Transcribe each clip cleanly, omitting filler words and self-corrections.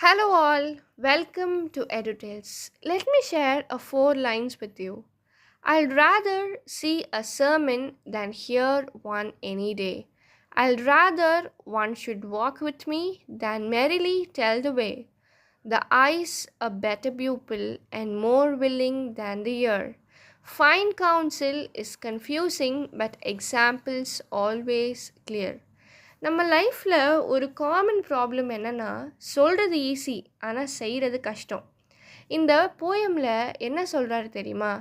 Hello, all. Welcome to EduTales. Let me share a four lines with you. I'd rather see a sermon than hear one any day. I'd rather one should walk with me than merrily tell the way. The eyes a better pupil and more willing than the ear. Fine counsel is confusing, but examples always clear. நம்ம லைஃப்பில் ஒரு common problem என்னென்னா சொல்கிறது easy ஆனால் செய்கிறது கஷ்டம். இந்த போயமில் என்ன சொல்கிறாரு தெரியுமா?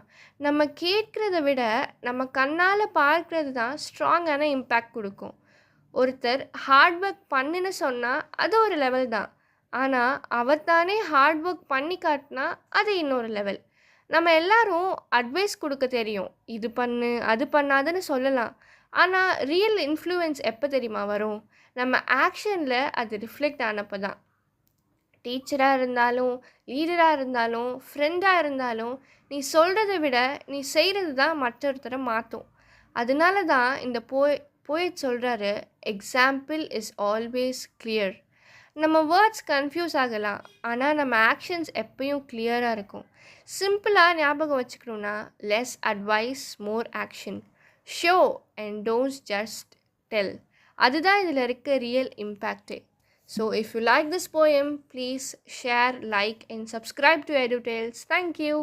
நம்ம கேட்குறத விட நம்ம கண்ணால் பார்க்குறது தான் ஸ்ட்ராங்கான இம்பேக்ட் கொடுக்கும். ஒருத்தர் ஹார்ட் ஒர்க் பண்ணுன்னு சொன்னால் அது ஒரு லெவல் தான். ஆனால் அவர் தானே ஹார்ட் ஒர்க் பண்ணி காட்டினா அது இன்னொரு லெவல். நம்ம எல்லாரும் அட்வைஸ் கொடுக்க தெரியும், இது பண்ணு அது பண்ணாதுன்னு சொல்லலாம். ஆனால் ரியல் இன்ஃப்ளூயன்ஸ் எப்போ தெரியுமா வரும்? நம்ம ஆக்ஷனில் அது ரிஃப்ளெக்ட் ஆனப்போ தான். டீச்சராக இருந்தாலும், லீடராக இருந்தாலும், ஃப்ரெண்டாக இருந்தாலும், நீ சொல்கிறத விட நீ செய்கிறது தான் மற்றொருத்தரை மாற்றும். அதனால தான் இந்த போயட் சொல்கிறாரு, எக்ஸாம்பிள் இஸ் ஆல்வேஸ் கிளியர். நம்ம வேர்ட்ஸ் கன்ஃபியூஸ் ஆகலாம், ஆனால் நம்ம ஆக்ஷன்ஸ் எப்பயும் கிளியராக இருக்கும். சிம்பிளாக ஞாபகம் வச்சுக்கணுன்னா, less advice more action. Show and don't just tell. அதுதான் இதில் இருக்க ரியல் இம்பேக்டே. So if you like this poem, please share, like and subscribe to EduTales. Thank you.